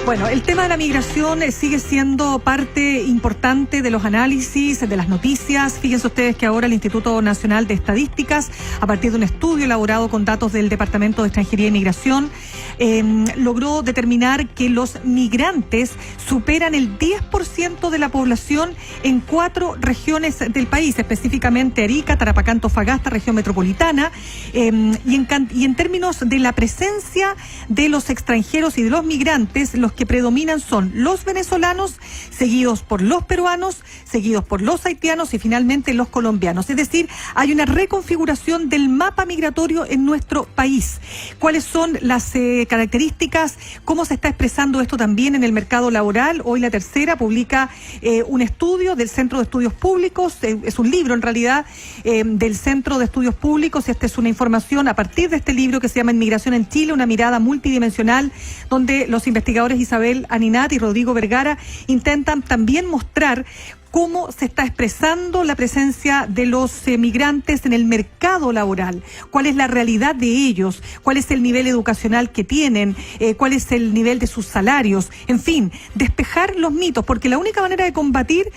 Bueno, el tema de la migración sigue siendo parte importante de los análisis, de las noticias. Fíjense ustedes que ahora el Instituto Nacional de Estadísticas, a partir de un estudio elaborado con datos del Departamento de Extranjería y Migración, logró determinar que los migrantes superan el 10% de la población en 4 regiones del país, específicamente Arica, Tarapacá, Antofagasta, región metropolitana, y en términos de la presencia de los extranjeros y de los migrantes, los que predominan son los venezolanos, seguidos por los peruanos, seguidos por los haitianos y finalmente los colombianos. Es decir, hay una reconfiguración del mapa migratorio en nuestro país. ¿Cuáles son las características? ¿Cómo se está expresando esto también en el mercado laboral? Hoy La Tercera publica un estudio del Centro de Estudios Públicos, es un libro en realidad del Centro de Estudios Públicos, y esta es una información a partir de este libro que se llama Inmigración en Chile, una mirada multidimensional, donde los investigadores Isabel Aninat y Rodrigo Vergara intentan también mostrar cómo se está expresando la presencia de los migrantes en el mercado laboral, cuál es la realidad de ellos, cuál es el nivel educacional que tienen, cuál es el nivel de sus salarios, en fin, despejar los mitos, porque la única manera de combatir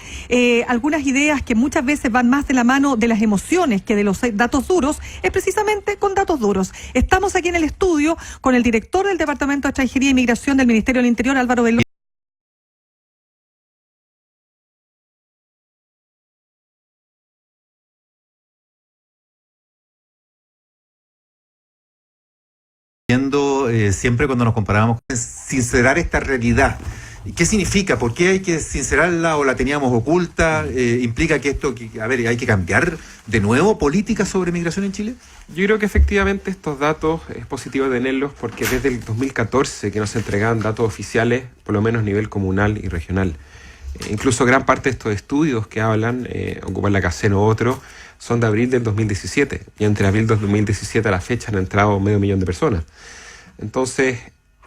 algunas ideas que muchas veces van más de la mano de las emociones que de los datos duros, es precisamente con datos duros. Estamos aquí en el estudio con el director del Departamento de Extranjería y Migración del Ministerio del Interior, Álvaro Veloso. Siempre cuando nos comparábamos, sincerar esta realidad. ¿Qué significa? ¿Por qué hay que sincerarla o la teníamos oculta? ¿Implica que esto, hay que cambiar de nuevo políticas sobre migración en Chile? Yo creo que efectivamente estos datos es positivo tenerlos porque desde el 2014 que nos entregaban datos oficiales, por lo menos a nivel comunal y regional. Incluso gran parte de estos estudios que hablan, ocupan la CACEN o otro, son de abril del 2017. Y entre abril del 2017 a la fecha han entrado 500.000 de personas. Entonces,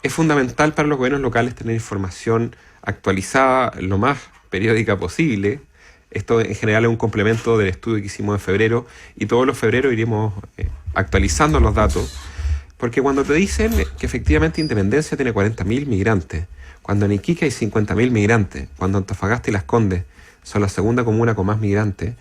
es fundamental para los gobiernos locales tener información actualizada lo más periódica posible. Esto en general es un complemento del estudio que hicimos en febrero, y todos los febreros iremos actualizando los datos, porque cuando te dicen que efectivamente Independencia tiene 40.000 migrantes, cuando en Iquique hay 50.000 migrantes, cuando Antofagasta y Las Condes son la segunda comuna con más migrantes,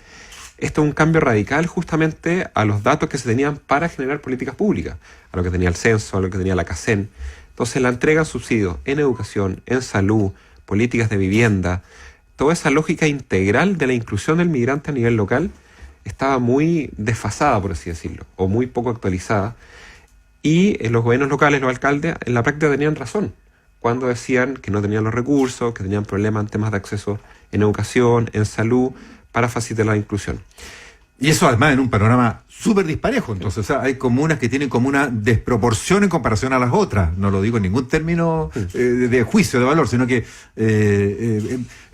esto es un cambio radical justamente a los datos que se tenían para generar políticas públicas, a lo que tenía el censo, a lo que tenía la CACEN. Entonces la entrega de subsidios en educación, en salud, políticas de vivienda, toda esa lógica integral de la inclusión del migrante a nivel local estaba muy desfasada, por así decirlo, o muy poco actualizada. Y los gobiernos locales, los alcaldes, en la práctica tenían razón cuando decían que no tenían los recursos, que tenían problemas en temas de acceso en educación, en salud, para facilitar la inclusión. Y eso además en un panorama súper disparejo. Entonces, o sea, hay comunas que tienen como una desproporción en comparación a las otras. No lo digo en ningún término de juicio, de valor, sino que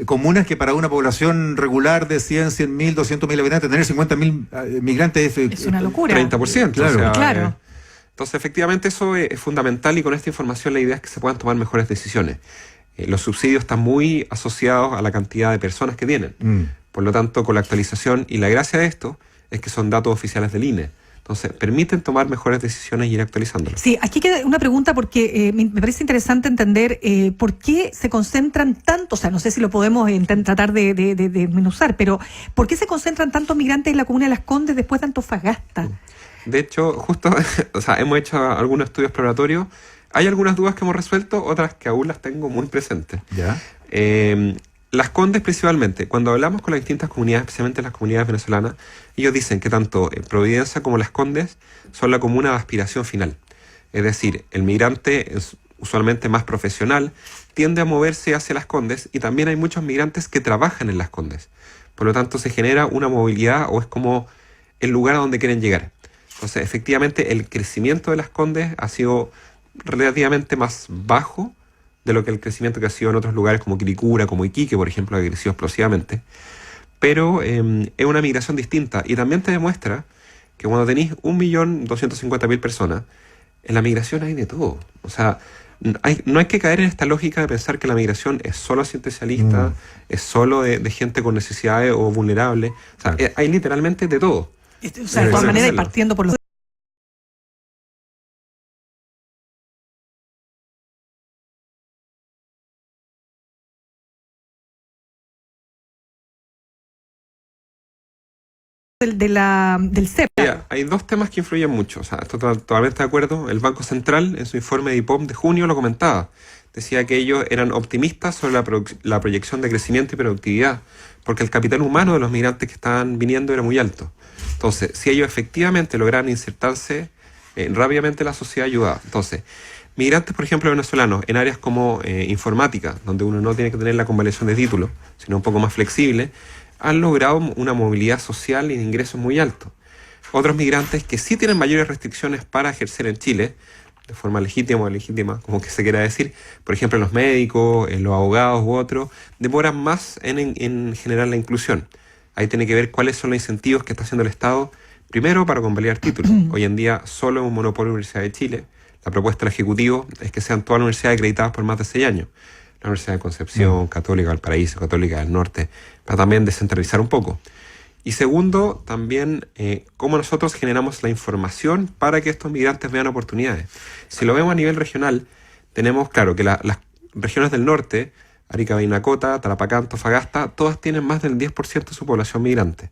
comunas que para una población regular de 100.000, 200.000 habitantes, tener 50.000 migrantes es una locura. 30%. Claro. O sea, Claro. Entonces, efectivamente, eso es fundamental, y con esta información la idea es que se puedan tomar mejores decisiones. Los subsidios están muy asociados a la cantidad de personas que tienen. Por lo tanto, con la actualización, y la gracia de esto es que son datos oficiales del INE. Entonces, permiten tomar mejores decisiones y ir actualizándolas. Sí, aquí queda una pregunta porque me parece interesante entender por qué se concentran tanto, o sea, no sé si lo podemos tratar de desmenuzar, pero ¿por qué se concentran tantos migrantes en la comuna de Las Condes después de Antofagasta? De hecho, justo, o sea, hemos hecho algunos estudios exploratorios. Hay algunas dudas que hemos resuelto, otras que aún las tengo muy presentes. ¿Ya? Las Condes principalmente, cuando hablamos con las distintas comunidades, especialmente las comunidades venezolanas, ellos dicen que tanto Providencia como Las Condes son la comuna de aspiración final. Es decir, el migrante es usualmente más profesional, tiende a moverse hacia Las Condes, y también hay muchos migrantes que trabajan en Las Condes. Por lo tanto, se genera una movilidad, o es como el lugar a donde quieren llegar. Entonces, efectivamente, el crecimiento de Las Condes ha sido relativamente más bajo de lo que el crecimiento que ha sido en otros lugares como Quilicura, como Iquique, por ejemplo, que ha crecido explosivamente. Pero es una migración distinta, y también te demuestra que cuando tenéis 1.250.000 personas, en la migración hay de todo. O sea, no hay que caer en esta lógica de pensar que la migración es solo asistencialista, es solo de gente con necesidades o vulnerable. O sea, hay literalmente de todo. O sea, de todas maneras, y partiendo por los del CEP. Hay dos temas que influyen mucho. O sea, estoy totalmente de acuerdo. El Banco Central, en su informe de IPOM de junio, lo comentaba. Decía que ellos eran optimistas sobre la proyección de crecimiento y productividad, porque el capital humano de los migrantes que estaban viniendo era muy alto. Entonces, si ellos efectivamente lograran insertarse rápidamente en la sociedad, ayudaba. Entonces, migrantes, por ejemplo, venezolanos, en áreas como informática, donde uno no tiene que tener la convalidación de título, sino un poco más flexible, han logrado una movilidad social y de ingresos muy altos. Otros migrantes que sí tienen mayores restricciones para ejercer en Chile, de forma legítima o ilegítima, como que se quiera decir, por ejemplo, los médicos, los abogados u otros, demoran más en generar la inclusión. Ahí tiene que ver cuáles son los incentivos que está haciendo el Estado, primero para convalidar títulos. Hoy en día solo es un monopolio de la Universidad de Chile. La propuesta del Ejecutivo es que sean todas las universidades acreditadas por más de 6 años. La Universidad de Concepción, Católica del Paraíso, Católica del Norte, para también descentralizar un poco. Y segundo, también cómo nosotros generamos la información para que estos migrantes vean oportunidades. Si lo vemos a nivel regional, tenemos claro que las regiones del norte, Arica, Parinacota, Tarapacá, Antofagasta, todas tienen más del 10% de su población migrante.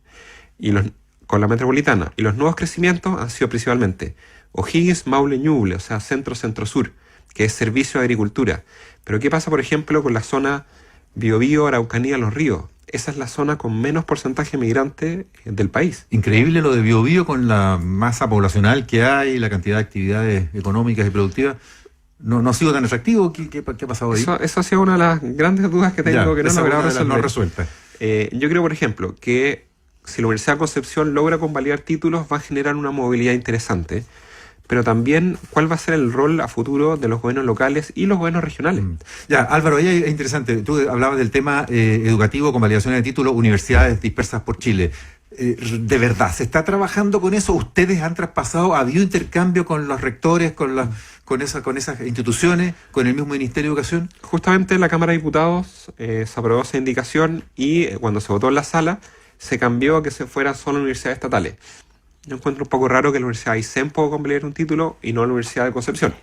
Con la metropolitana. Y los nuevos crecimientos han sido principalmente O'Higgins, Maule, Ñuble, o sea, centro-centro-sur, que es servicio de agricultura. Pero ¿qué pasa, por ejemplo, con la zona Biobío, Araucanía, Los Ríos? Esa es la zona con menos porcentaje migrante del país. Increíble lo de Biobío con la masa poblacional que hay, la cantidad de actividades económicas y productivas. No ha sido tan atractivo. ¿Qué ha pasado ahí? Eso ha sido una de las grandes dudas que tengo, que no he logrado resolver. No resuelta. Yo creo, por ejemplo, que si la Universidad de Concepción logra convalidar títulos, va a generar una movilidad interesante. Pero también, ¿cuál va a ser el rol a futuro de los gobiernos locales y los gobiernos regionales? Ya, Álvaro, ahí es interesante. Tú hablabas del tema educativo, convalidación de títulos, universidades dispersas por Chile. ¿De verdad se está trabajando con eso? ¿Ustedes han traspasado, ha habido intercambio con los rectores, con esas instituciones, con el mismo Ministerio de Educación? Justamente en la Cámara de Diputados se aprobó esa indicación y cuando se votó en la sala, se cambió a que se fueran solo universidades estatales. Yo encuentro un poco raro que la Universidad de Aysén pueda convalidar un título y no la Universidad de Concepción.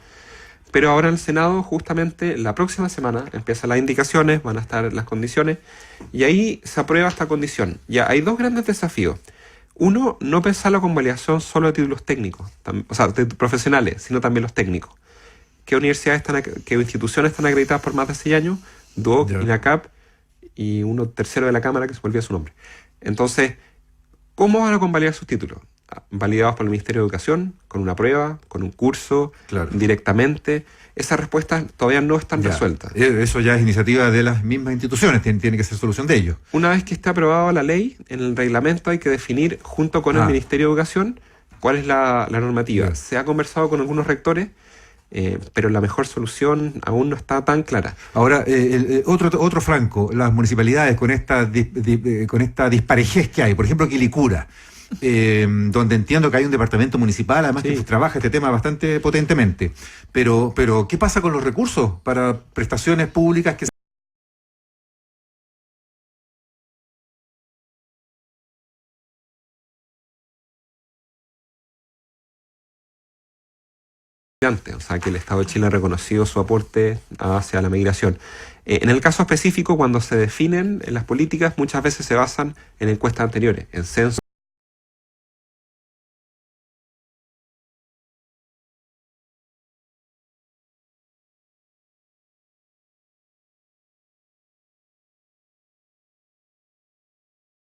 Pero ahora en el Senado, justamente la próxima semana, empiezan las indicaciones, van a estar las condiciones, y ahí se aprueba esta condición. Ya hay dos grandes desafíos. Uno, no pensar la convalidación solo de títulos técnicos, o sea, de profesionales, sino también los técnicos. ¿Qué instituciones están acreditadas por más de 6 años? DUOC, INACAP y uno tercero de la Cámara que se volvía su nombre. Entonces, ¿cómo van a convalidar sus títulos? Validados por el Ministerio de Educación, con una prueba, con un curso, directamente. Esas respuestas todavía no están resueltas. Eso ya es iniciativa de las mismas instituciones, tiene que ser solución de ellos. Una vez que esté aprobada la ley, en el reglamento hay que definir, junto con el Ministerio de Educación, cuál es la normativa. Se ha conversado con algunos rectores, pero la mejor solución aún no está tan clara. Ahora, otro flanco, las municipalidades con esta disparejez que hay, por ejemplo, Quilicura, donde entiendo que hay un departamento municipal, además que trabaja este tema bastante potentemente. Pero ¿qué pasa con los recursos para prestaciones públicas que o sea, que el Estado de Chile ha reconocido su aporte hacia la migración. En el caso específico, cuando se definen las políticas, muchas veces se basan en encuestas anteriores, en censos.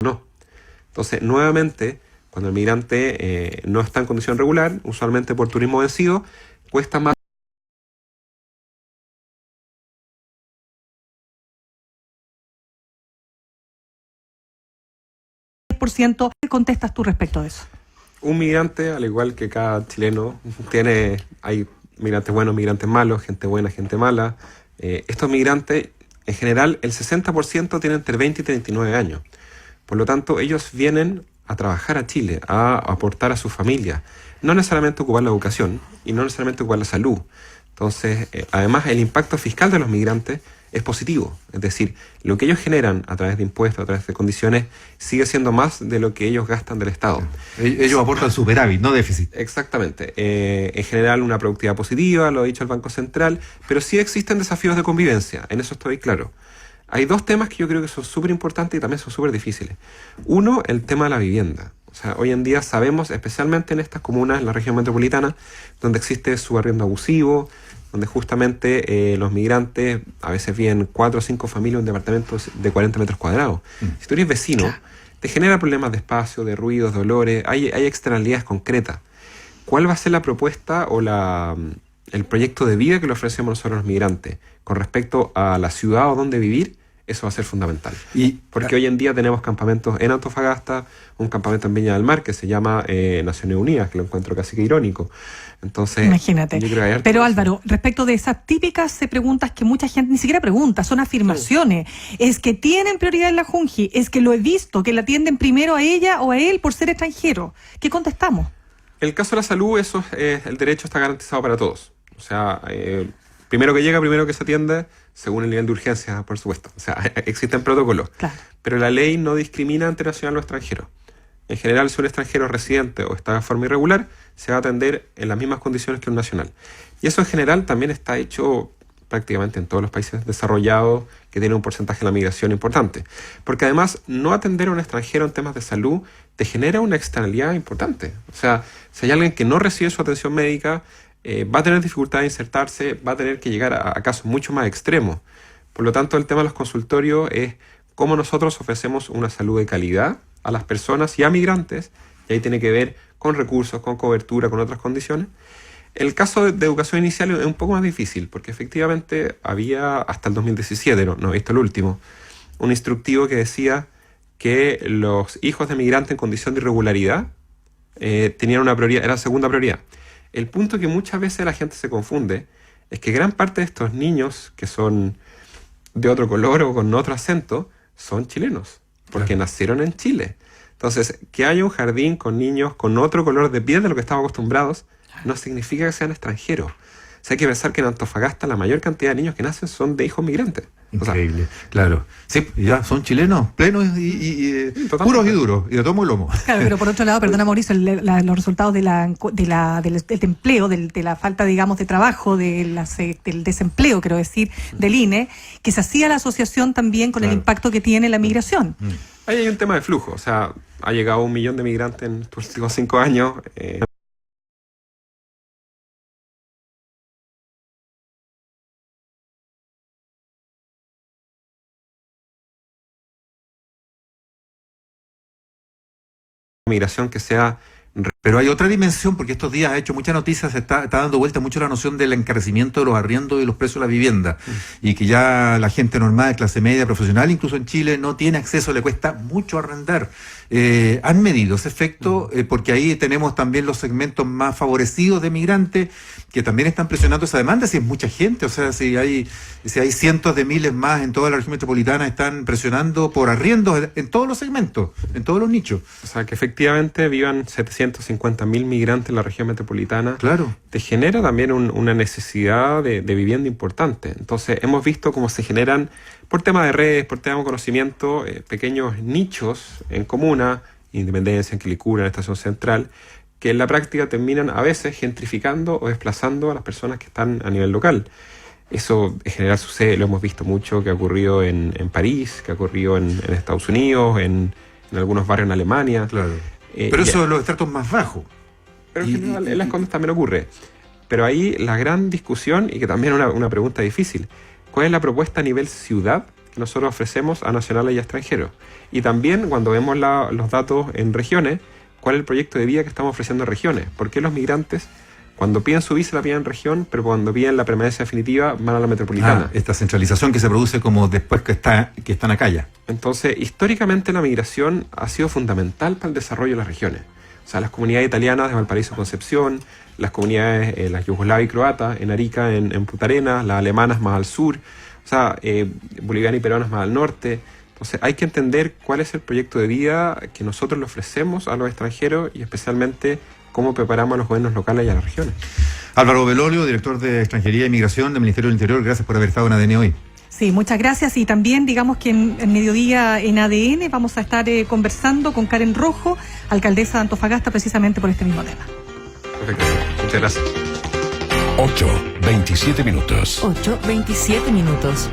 No. Entonces, nuevamente, cuando el migrante no está en condición regular, usualmente por turismo vencido, cuesta más. ¿Qué contestas tú respecto de eso? Un migrante, al igual que cada chileno, hay migrantes buenos, migrantes malos, gente buena, gente mala. Estos migrantes, en general, el 60% tienen entre 20 y 39 años. Por lo tanto, ellos vienen a trabajar a Chile, a aportar a su familia, no necesariamente ocupar la educación y no necesariamente ocupar la salud. Entonces, además, el impacto fiscal de los migrantes es positivo. Es decir, lo que ellos generan a través de impuestos, a través de condiciones, sigue siendo más de lo que ellos gastan del Estado. Ellos aportan superávit, no déficit. Exactamente. En general, una productividad positiva, lo ha dicho el Banco Central, pero sí existen desafíos de convivencia, en eso estoy claro. Hay dos temas que yo creo que son súper importantes y también son súper difíciles. Uno, el tema de la vivienda. O sea, hoy en día sabemos, especialmente en estas comunas, en la región metropolitana, donde existe subarriendo abusivo, donde justamente los migrantes a veces viven 4 o 5 familias en departamentos de 40 metros cuadrados. Si tú eres vecino, te genera problemas de espacio, de ruidos, de olores, hay externalidades concretas. ¿Cuál va a ser la propuesta o el proyecto de vida que le ofrecemos nosotros a los migrantes con respecto a la ciudad o dónde vivir? Eso va a ser fundamental. Porque hoy en día tenemos campamentos en Antofagasta, un campamento en Viña del Mar que se llama Naciones Unidas, que lo encuentro casi que irónico. Entonces, imagínate. Pero Álvaro, respecto de esas típicas preguntas que mucha gente ni siquiera pregunta, son afirmaciones. Es que tienen prioridad en la Junji, es que lo he visto, que la atienden primero a ella o a él por ser extranjero. ¿Qué contestamos? El caso de la salud, eso el derecho está garantizado para todos. O sea, primero que llega, primero que se atiende, según el nivel de urgencia, por supuesto. O sea, existen protocolos. Claro. Pero la ley no discrimina entre nacional o extranjero. En general, si un extranjero residente o está de forma irregular, se va a atender en las mismas condiciones que un nacional. Y eso en general también está hecho prácticamente en todos los países desarrollados que tienen un porcentaje de la migración importante. Porque además, no atender a un extranjero en temas de salud te genera una externalidad importante. O sea, si hay alguien que no recibe su atención médica, va a tener dificultad de insertarse, va a tener que llegar a casos mucho más extremos. Por lo tanto, el tema de los consultorios es cómo nosotros ofrecemos una salud de calidad a las personas y a migrantes, y ahí tiene que ver con recursos, con cobertura, con otras condiciones. El caso de educación inicial es un poco más difícil, porque efectivamente había hasta el 2017, no he visto el último, un instructivo que decía que los hijos de migrantes en condición de irregularidad tenían una prioridad, era segunda prioridad. El punto que muchas veces la gente se confunde es que gran parte de estos niños que son de otro color o con otro acento son chilenos, porque nacieron en Chile. Entonces, que haya un jardín con niños con otro color de piel de lo que estamos acostumbrados no significa que sean extranjeros. O sea, hay que pensar que en Antofagasta la mayor cantidad de niños que nacen son de hijos migrantes. Increíble, claro. Sí, ya son chilenos, plenos y puros y duros, y de tomo y lomo. Claro, pero por otro lado, perdona Mauricio, los resultados del empleo, de la falta, digamos, de trabajo, del desempleo, quiero decir, del INE, que se hacía la asociación también con el impacto que tiene la migración. Ahí hay un tema de flujo, o sea, ha llegado 1 millón de migrantes en estos últimos 5 años. Migración que sea... Pero hay otra dimensión, porque estos días ha hecho mucha noticia, se está dando vuelta mucho la noción del encarecimiento de los arriendos y los precios de la vivienda, y que ya la gente normal, de clase media, profesional, incluso en Chile, no tiene acceso, le cuesta mucho arrendar. ¿Han medido ese efecto? Porque ahí tenemos también los segmentos más favorecidos de migrantes, que también están presionando esa demanda, si es mucha gente, o sea, si hay cientos de miles más en toda la región metropolitana, están presionando por arriendos en todos los segmentos, en todos los nichos. O sea, que efectivamente vivan 750.000 migrantes en la región metropolitana. Claro. Te genera también una necesidad de vivienda importante. Entonces, hemos visto cómo se generan, por tema de redes, por tema de conocimiento, pequeños nichos en comuna, Independencia, en Quilicura, en Estación Central, que en la práctica terminan a veces gentrificando o desplazando a las personas que están a nivel local. Eso en general sucede, lo hemos visto mucho, que ha ocurrido en París, que ha ocurrido en Estados Unidos, en algunos barrios en Alemania. Claro. Pero eso es los estratos más bajos. Pero en general en las Condes también ocurre. Pero ahí la gran discusión, y que también es una pregunta difícil, ¿cuál es la propuesta a nivel ciudad que nosotros ofrecemos a nacionales y a extranjeros? Y también cuando vemos los datos en regiones, ¿cuál es el proyecto de vida que estamos ofreciendo en regiones? ¿Por qué los migrantes, cuando piden su visa, la piden en región, pero cuando piden la permanencia definitiva, van a la metropolitana? Esta centralización que se produce como después que están acá ya. Entonces, históricamente la migración ha sido fundamental para el desarrollo de las regiones. O sea, las comunidades italianas de Valparaíso, Concepción, las comunidades, las yugoslavas y croatas, en Arica, en Punta Arenas, las alemanas más al sur, o sea, bolivianas y peruanas más al norte. Entonces, hay que entender cuál es el proyecto de vida que nosotros le ofrecemos a los extranjeros y especialmente cómo preparamos a los gobiernos locales y a las regiones. Álvaro Belolio, director de Extranjería e Inmigración del Ministerio del Interior, gracias por haber estado en ADN hoy. Sí, muchas gracias. Y también, digamos que en mediodía en ADN vamos a estar conversando con Karen Rojo, alcaldesa de Antofagasta, precisamente por este mismo tema. Perfecto. Muchas gracias. 8:27 minutos. 8:27 minutos.